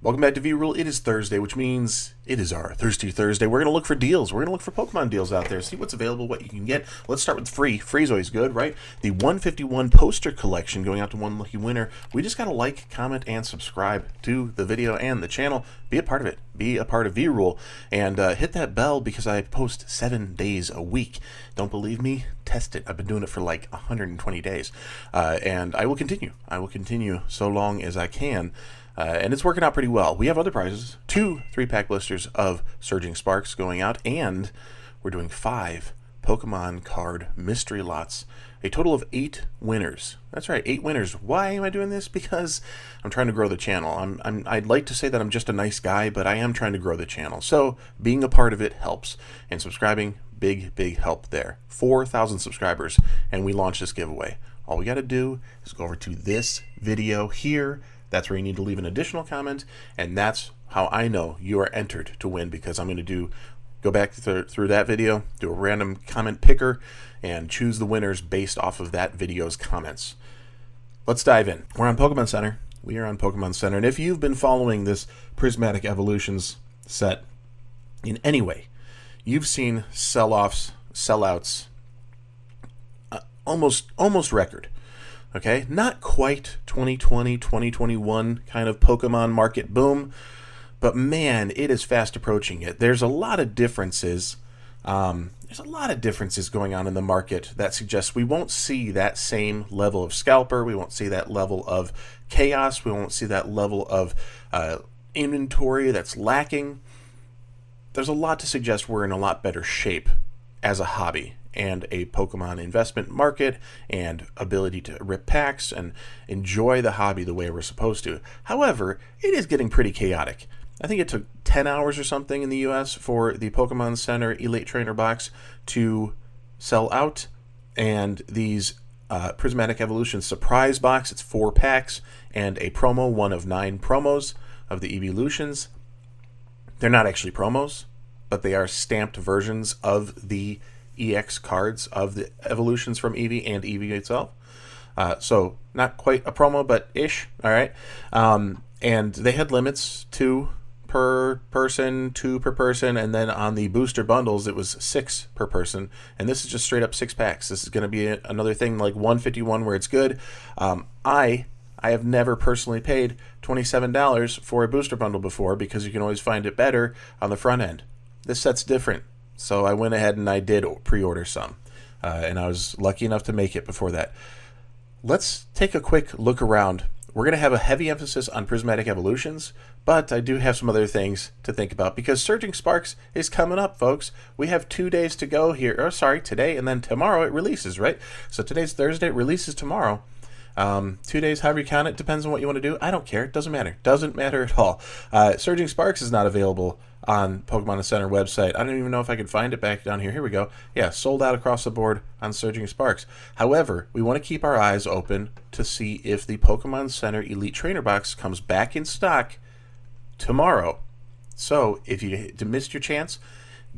Welcome back to V-Rule. It is Thursday, which means it is our Thirsty Thursday. We're going to look for deals. We're going to look for Pokemon deals out there, see what's available, what you can get. Let's start with free. Free is always good, right? The 151 poster collection going out to one lucky winner. We just got to like, comment, and subscribe to the video and the channel. Be a part of it. Be a part of V-Rule. And hit that bell because I post 7 days a week. Don't believe me? Test it. I've been doing it for like 120 days. And I will continue. I will continue so long as I can. And it's working out pretty well. We have other prizes, 2 3-pack blisters of Surging Sparks going out, and we're doing 5 Pokemon card mystery lots. A total of 8 winners. That's right, 8 winners. Why am I doing this? Because I'm trying to grow the channel. I'd like to say that I'm just a nice guy, but I am trying to grow the channel. So being a part of it helps. And subscribing, big help there. 4,000 subscribers, and we launched this giveaway. All we got to do is go over to this video here. That's where you need to leave an additional comment, and that's how I know you are entered to win, because I'm going to go back through that video, do a random comment picker, and choose the winners based off of that video's comments. Let's dive in. We're on Pokemon Center. We are on Pokemon Center, and if you've been following this Prismatic Evolutions set in any way, you've seen sell-offs, sellouts, almost record. Okay, not quite 2020, 2021 kind of Pokemon market boom, but man, it is fast approaching it. There's a lot of differences. There's a lot of differences going on in the market that suggests we won't see that same level of scalper. We won't see that level of chaos. We won't see that level of inventory that's lacking. There's a lot to suggest we're in a lot better shape as a hobby and a Pokemon investment market and ability to rip packs and enjoy the hobby the way we're supposed to. However, it is getting pretty chaotic. I think it took 10 hours or something in the US for the Pokemon Center Elite Trainer box to sell out, and these Prismatic Evolutions surprise box, it's 4 packs and a promo, one of 9 promos of the Evolutions. They're not actually promos, but they are stamped versions of the EX cards of the evolutions from Eevee and Eevee itself. So not quite a promo, but ish. All right. And they had limits, 2 per person, 2 per person, and then on the booster bundles it was 6 per person. And this is just straight up 6 packs. This is going to be another thing like 151 where it's good. I have never personally paid $27 for a booster bundle before, because you can always find it better on the front end. This set's different. So I went ahead and I did pre-order some, and I was lucky enough to make it before that. Let's take a quick look around. We're going to have a heavy emphasis on Prismatic Evolutions, but I do have some other things to think about, because Surging Sparks is coming up, folks. We have 2 days to go here. Oh, sorry, today, and then tomorrow it releases, right? So today's Thursday, it releases tomorrow. 2 days, however you count it, depends on what you want to do. I don't care. It doesn't matter. Doesn't matter at all. Surging Sparks is not available on Pokemon Center website. I don't even know if I could find it back down here. Here we go. Yeah, sold out across the board on Surging Sparks. However, we want to keep our eyes open to see if the Pokemon Center Elite Trainer Box comes back in stock tomorrow. So if you missed your chance,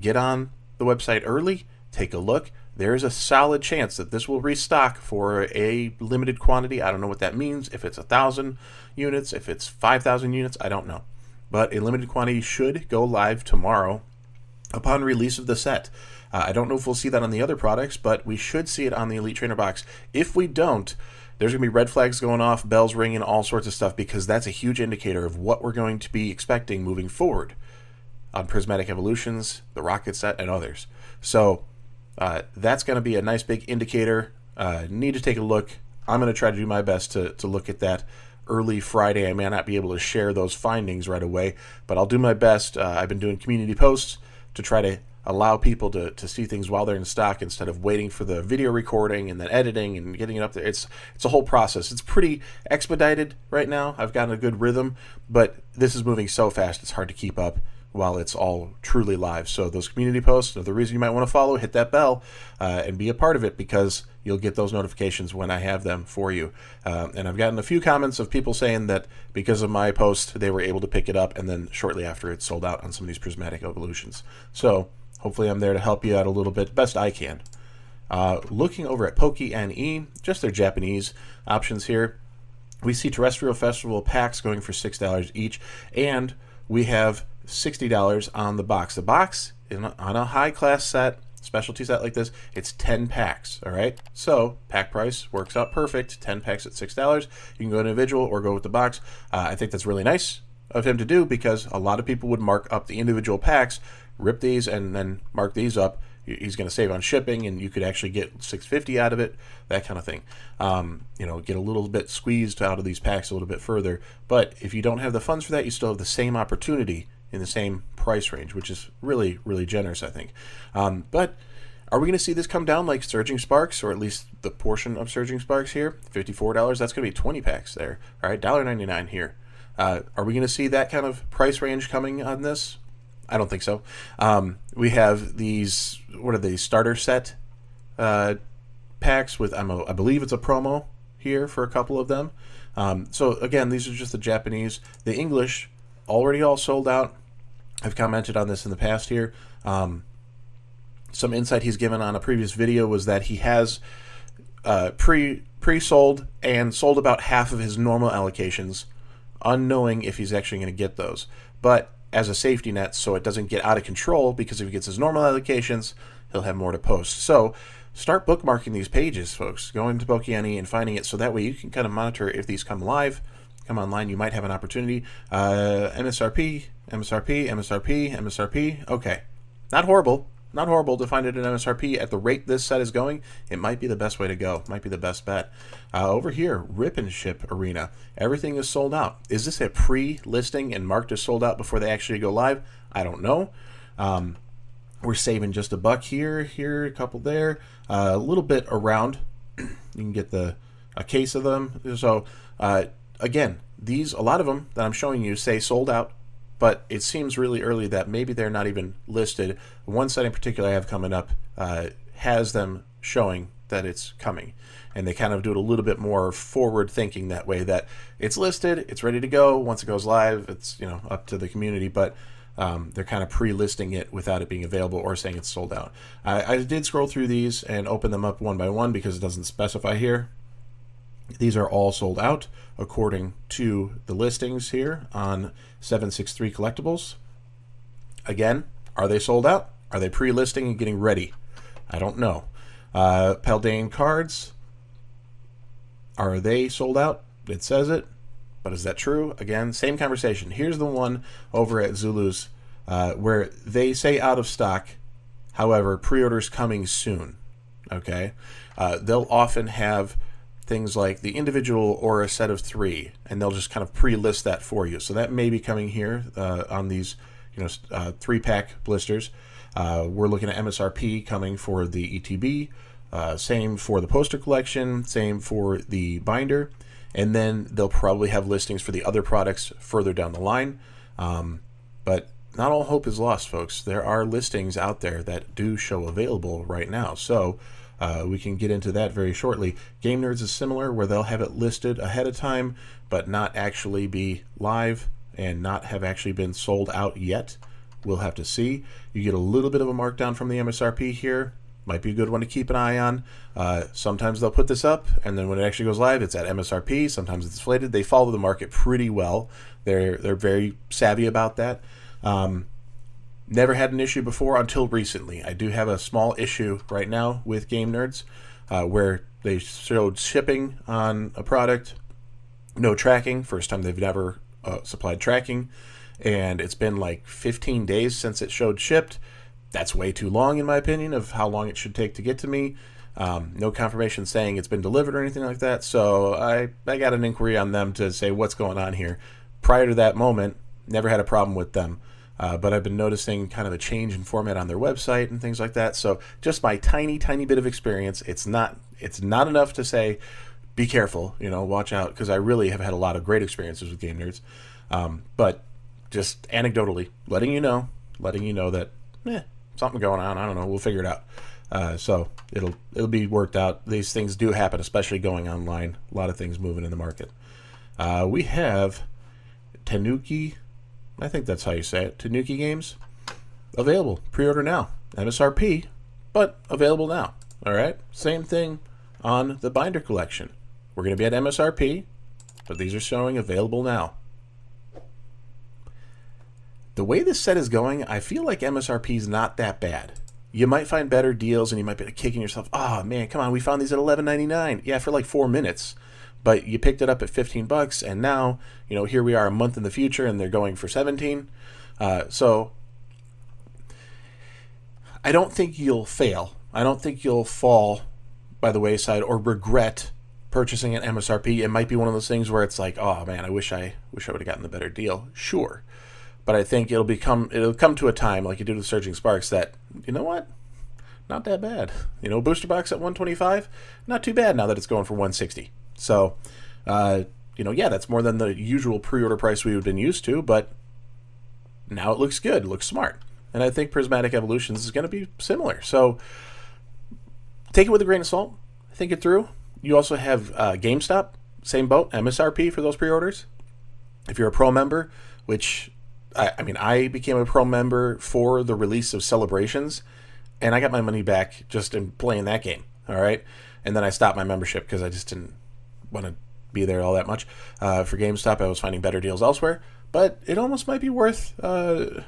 get on the website early, take a look. There is a solid chance that this will restock for a limited quantity. I don't know what that means. If it's 1,000 units, if it's 5,000 units, I don't know. But a limited quantity should go live tomorrow upon release of the set. I don't know if we'll see that on the other products, but we should see it on the Elite Trainer box. If we don't, there's going to be red flags going off, bells ringing, all sorts of stuff, because that's a huge indicator of what we're going to be expecting moving forward on Prismatic Evolutions, the Rocket set, and others. So that's going to be a nice big indicator. Need to take a look. I'm going to try to do my best to look at that early Friday. I may not be able to share those findings right away, but I'll do my best. I've been doing community posts to try to allow people to see things while they're in stock, instead of waiting for the video recording and then editing and getting it up there. It's a whole process. It's pretty expedited right now. I've gotten a good rhythm, but this is moving so fast it's hard to keep up while it's all truly live. So those community posts are the reason you might want to follow. Hit that bell and be a part of it, because you'll get those notifications when I have them for you. And I've gotten a few comments of people saying that because of my post, they were able to pick it up, and then shortly after it sold out on some of these Prismatic Evolutions. So hopefully I'm there to help you out a little bit, best I can. Looking over at PokemonE, just their Japanese options here. We see Terrestrial Festival packs going for $6 each, and we have $60 on the box. The box, on a high-class set, specialty set like this, it's 10 packs, all right? So pack price works out perfect, 10 packs at $6. You can go individual or go with the box. I think that's really nice of him to do, because a lot of people would mark up the individual packs, rip these, and then mark these up. He's going to save on shipping, and you could actually get $6.50 out of it, that kind of thing. You know, get a little bit squeezed out of these packs a little bit further. But if you don't have the funds for that, you still have the same opportunity in the same price range, which is really, really generous, I think. But are we going to see this come down like Surging Sparks, or at least the portion of Surging Sparks here? $54, that's going to be 20 packs there. All right, $1.99 here. Are we going to see that kind of price range coming on this? I don't think so. We have these, what are they, starter set packs with, I believe it's a promo here for a couple of them. So again, these are just the Japanese. The English, already all sold out. I've commented on this in the past here. Some insight he's given on a previous video was that he has pre-sold and sold about half of his normal allocations, unknowing if he's actually going to get those. But as a safety net, so it doesn't get out of control, because if he gets his normal allocations, he'll have more to post. So start bookmarking these pages, folks. Go into Pokemon and finding it, so that way you can kind of monitor if these come live, come online. You might have an opportunity. MSRP, MSRP, MSRP, MSRP. Okay, not horrible. Not horrible to find it at MSRP. At the rate this set is going, it might be the best way to go. Might be the best bet. Over here, Rip and Ship Arena. Everything is sold out. Is this a pre-listing and marked as sold out before they actually go live? I don't know. We're saving just $1 here, a couple there, a little bit around. You can get a case of them. So again, these, a lot of them that I'm showing you say sold out, but it seems really early that maybe they're not even listed. One set in particular I have coming up has them showing that it's coming, and they kind of do it a little bit more forward thinking that way, that it's listed, it's ready to go. Once it goes live, it's, you know, up to the community, but they're kind of pre-listing it without it being available or saying it's sold out. I did scroll through these and open them up one by one because it doesn't specify here. These are all sold out according to the listings here on 763 Collectibles. Again, are they sold out? Are they pre-listing and getting ready? I don't know. Paldane cards, are they sold out? It says it, but is that true? Again, same conversation. Here's the one over at Zulu's where they say out of stock, however, pre-orders coming soon. Okay, they'll often have things like the individual or a set of 3, and they'll just kind of pre-list that for you. So that may be coming here on these, you know, 3-pack blisters. We're looking at MSRP coming for the ETB, same for the poster collection, same for the binder, and then they'll probably have listings for the other products further down the line. But not all hope is lost, folks. There are listings out there that do show available right now. So we can get into that very shortly. Game Nerds is similar, where they'll have it listed ahead of time, but not actually be live and not have actually been sold out yet. We'll have to see. You get a little bit of a markdown from the MSRP here. Might be a good one to keep an eye on. Sometimes they'll put this up, and then when it actually goes live, it's at MSRP. Sometimes it's inflated. They follow the market pretty well. They're very savvy about that. Never had an issue before until recently. I do have a small issue right now with Game Nerds where they showed shipping on a product, no tracking. First time they've never supplied tracking, and it's been like 15 days since it showed shipped. That's way too long, in my opinion, of how long it should take to get to me. No confirmation saying it's been delivered or anything like that. So I got an inquiry on them to say what's going on here. Prior to that moment, never had a problem with them. But I've been noticing kind of a change in format on their website and things like that. So just my tiny bit of experience, it's not enough to say be careful, you know, watch out, because I really have had a lot of great experiences with Game Nerds. But just anecdotally letting you know that something going on. I don't know. We'll figure it out. So it'll be worked out. These things do happen, especially going online. A lot of things moving in the market. We have Tanuki. I think that's how you say it. Tanuki Games. Available. Pre-order now. MSRP, but available now. All right. Same thing on the binder collection. We're going to be at MSRP. but these are showing available now. The way this set is going, I feel like MSRP is not that bad. You might find better deals, and you might be kicking yourself, oh man, come on, we found these at $11.99. Yeah, for like 4 minutes. But you picked it up at $15, and now, you know, here we are a month in the future, and they're going for 17. So I don't think you'll fail. I don't think you'll fall by the wayside or regret purchasing at MSRP. It might be one of those things where it's like, oh man, I wish I would have gotten the better deal. Sure. But I think it'll come to a time, like you did with Surging Sparks, that, you know what? Not that bad. You know, booster box at $125, not too bad now that it's going for $160. So, you know, yeah, that's more than the usual pre-order price we've been used to, but now it looks good, it looks smart. And I think Prismatic Evolutions is going to be similar. So take it with a grain of salt. Think it through. You also have GameStop, same boat, MSRP for those pre-orders. If you're a pro member, which... I mean, I became a pro member for the release of Celebrations, and I got my money back just in playing that game, all right? And then I stopped my membership because I just didn't want to be there all that much. For GameStop, I was finding better deals elsewhere, but it almost might be worth amping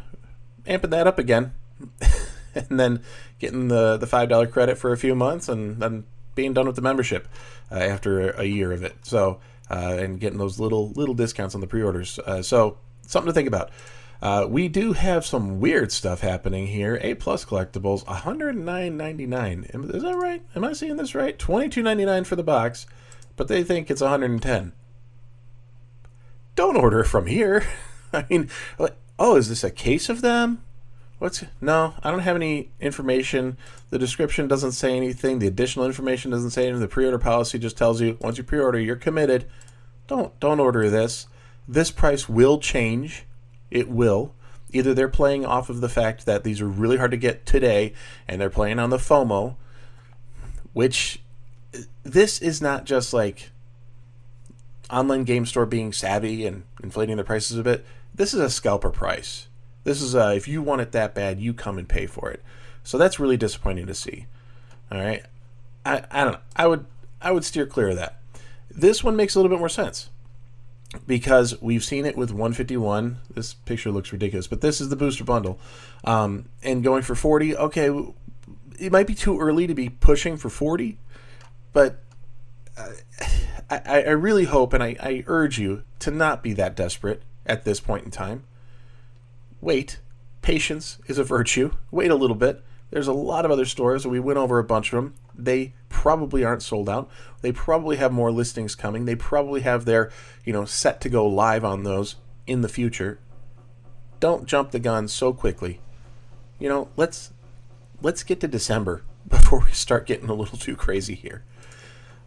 that up again and then getting the $5 credit for a few months and then being done with the membership after a year of it. So, and getting those little discounts on the pre-orders. So, something to think about. We do have some weird stuff happening here. A+ collectibles, $109.99. Is that right? Am I seeing this right? $22.99 for the box, but they think it's $110. Don't order from here. I mean, oh, is this a case of them? No, I don't have any information. The description doesn't say anything. The additional information doesn't say anything. The pre-order policy just tells you once you pre-order, you're committed. Don't order this. This price will change. It will. Either they're playing off of the fact that these are really hard to get today, and they're playing on the FOMO, which this is not just like online game store being savvy and inflating the prices a bit. This is a scalper price. This is if you want it that bad, you come and pay for it. So that's really disappointing to see. All right, I don't know. I would steer clear of that. This one makes a little bit more sense, because we've seen it with 151. This picture looks ridiculous, but this is the booster bundle. And going for 40, okay, it might be too early to be pushing for 40, but I really hope, and I urge you to not be that desperate at this point in time. Wait. Patience is a virtue. Wait a little bit. There's a lot of other stores, we went over a bunch of them. They probably aren't sold out. They probably have more listings coming. They probably have their, set to go live on those in the future. Don't jump the gun so quickly. Let's get to December before we start getting a little too crazy here.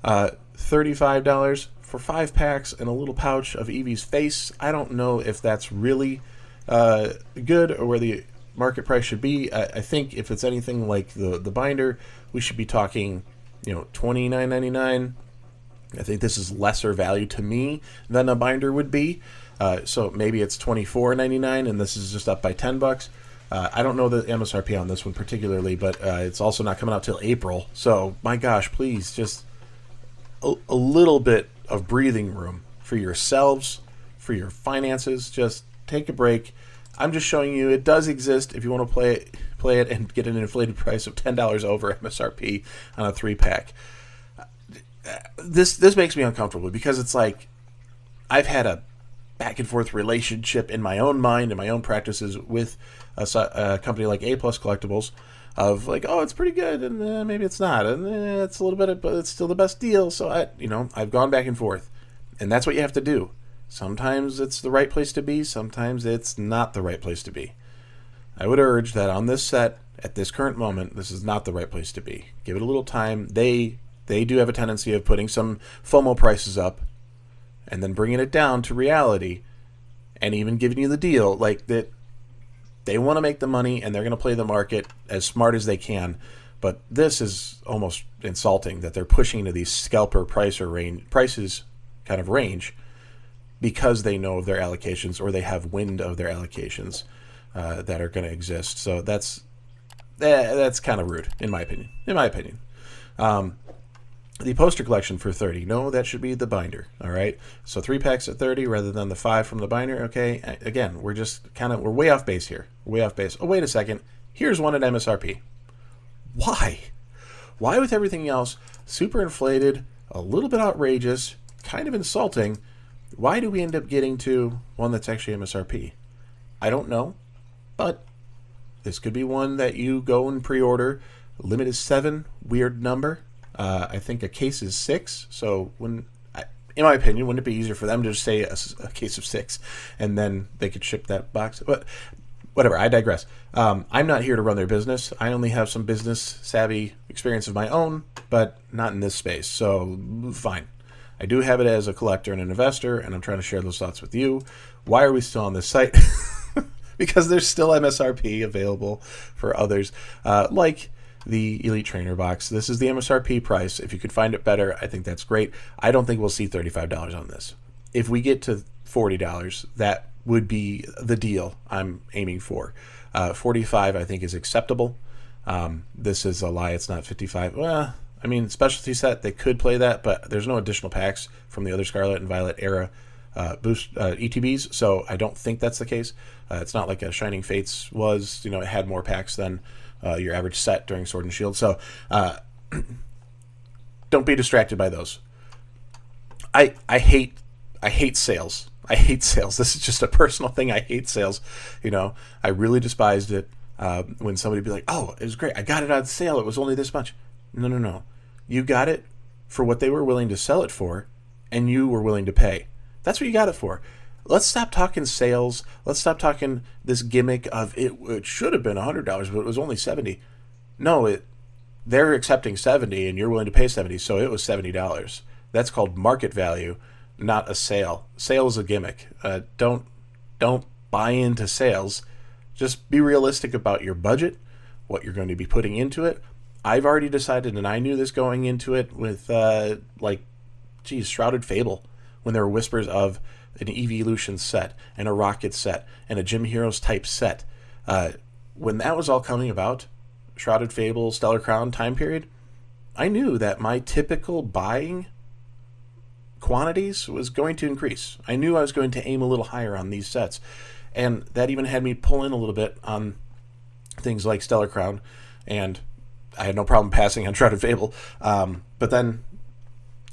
$35 for 5 packs and a little pouch of Eevee's face. I don't know if that's really good or where the market price should be. I think if it's anything like the binder, we should be talking, $29.99. I think this is lesser value to me than a binder would be. So maybe it's $24.99, and this is just up by $10. I don't know the MSRP on this one particularly, but it's also not coming out till April. So my gosh, please just a little bit of breathing room for yourselves, for your finances. Just take a break. I'm just showing you it does exist if you want to play it and get an inflated price of $10 over MSRP on a 3-pack. This makes me uncomfortable because it's like I've had a back and forth relationship in my own mind and my own practices with a company like A+ Collectibles of like, oh, it's pretty good, and maybe it's not, and it's a little bit, but it's still the best deal. So I've gone back and forth, and that's what you have to do. Sometimes it's the right place to be. Sometimes it's not the right place to be. I would urge that on this set, at this current moment, this is not the right place to be. Give it a little time. They do have a tendency of putting some FOMO prices up and then bringing it down to reality and even giving you the deal. Like that, they want to make the money and they're going to play the market as smart as they can. But this is almost insulting that they're pushing into these scalper prices kind of range, because they know of their allocations or they have wind of their allocations that are going to exist. So that's kind of rude, in my opinion. The poster collection for 30. No, that should be the binder. All right. So 3 packs at 30 rather than the 5 from the binder. Okay. Again, we're just we're way off base here. Way off base. Oh, wait a second. Here's one at MSRP. Why? Why with everything else super inflated, a little bit outrageous, kind of insulting? Why do we end up getting to one that's actually MSRP? I don't know, but this could be one that you go and pre-order. Limit is 7, weird number. I think a case is 6, so in my opinion, wouldn't it be easier for them to just say a case of 6, and then they could ship that box? But whatever, I digress. I'm not here to run their business. I only have some business savvy experience of my own, but not in this space, so fine. I do have it as a collector and an investor, and I'm trying to share those thoughts with you. Why are we still on this site? Because there's still MSRP available for others, like the Elite Trainer box. This is the MSRP price. If you could find it better, I think that's great. I don't think we'll see $35 on this. If we get to $40, that would be the deal I'm aiming for. 45 I think is acceptable. This is a lie. It's not 55. Well, I mean, specialty set, they could play that, but there's no additional packs from the other Scarlet and Violet era boost ETBs, so I don't think that's the case. It's not like a Shining Fates was. You know, it had more packs than your average set during Sword and Shield. So don't be distracted by those. I hate sales. I hate sales. This is just a personal thing. I hate sales. You know, I really despised it when somebody would be like, "Oh, it was great. I got it on sale. It was only this much." No. You got it for what they were willing to sell it for, and you were willing to pay. That's what you got it for. Let's stop talking sales. Let's stop talking this gimmick of it should have been $100, but it was only $70. No, they're accepting $70, and you're willing to pay $70, so it was $70. That's called market value, not a sale. Sale is a gimmick. Don't buy into sales. Just be realistic about your budget, what you're going to be putting into it. I've already decided, and I knew this going into it with, Shrouded Fable, when there were whispers of an Evolution set and a Rocket set and a Gym Heroes type set. When that was all coming about, Shrouded Fable, Stellar Crown time period, I knew that my typical buying quantities was going to increase. I knew I was going to aim a little higher on these sets. And that even had me pull in a little bit on things like Stellar Crown, and I had no problem passing on Shrouded Fable. But then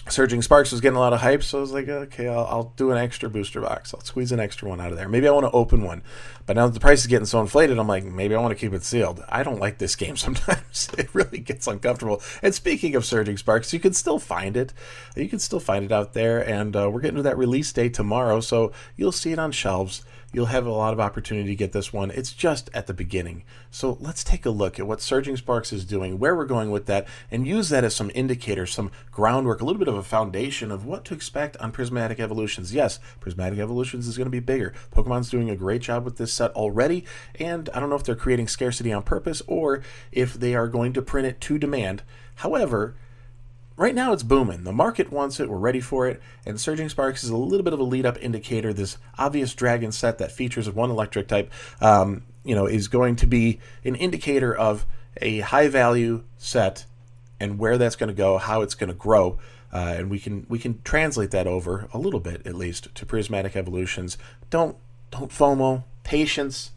Surging Sparks was getting a lot of hype, so I was like, okay, I'll do an extra booster box. I'll squeeze an extra one out of there. Maybe I want to open one. But now that the price is getting so inflated, I'm like, maybe I want to keep it sealed. I don't like this game sometimes. It really gets uncomfortable. And speaking of Surging Sparks, you can still find it. You can still find it out there, and we're getting to that release day tomorrow, so you'll see it on shelves. You'll have a lot of opportunity to get this one. It's just at the beginning. So let's take a look at what Surging Sparks is doing, where we're going with that, and use that as some indicators, some groundwork, a little bit of a foundation of what to expect on Prismatic Evolutions. Yes, Prismatic Evolutions is going to be bigger. Pokemon's doing a great job with this set already, and I don't know if they're creating scarcity on purpose or if they are going to print it to demand. However, right now it's booming. The market wants it. We're ready for it. And Surging Sparks is a little bit of a lead-up indicator. This obvious dragon set that features one electric type, is going to be an indicator of a high-value set and where that's going to go, how it's going to grow. And we can translate that over a little bit, at least, to Prismatic Evolutions. Don't FOMO. Patience.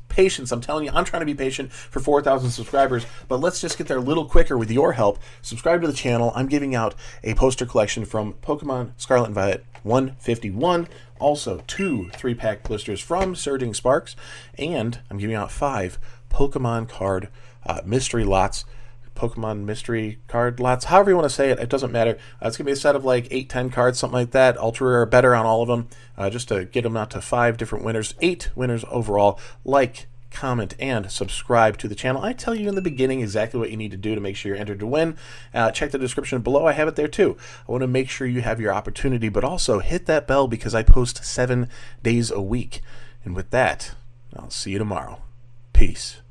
I'm telling you, I'm trying to be patient for 4,000 subscribers, but let's just get there a little quicker with your help. Subscribe to the channel. I'm giving out a poster collection from Pokemon Scarlet and Violet 151, also 2 3-pack blisters from Surging Sparks, and I'm giving out 5 Pokemon card mystery lots. Pokemon mystery card lots, however you want to say it, it doesn't matter. It's going to be a set of like 8-10 cards, something like that, ultra rare or better on all of them, just to get them out to 5 different winners, 8 winners overall. Like, comment, and subscribe to the channel. I tell you in the beginning exactly what you need to do to make sure you're entered to win. Check the description below. I have it there too. I want to make sure you have your opportunity, but also hit that bell because I post 7 days a week. And with that, I'll see you tomorrow. Peace.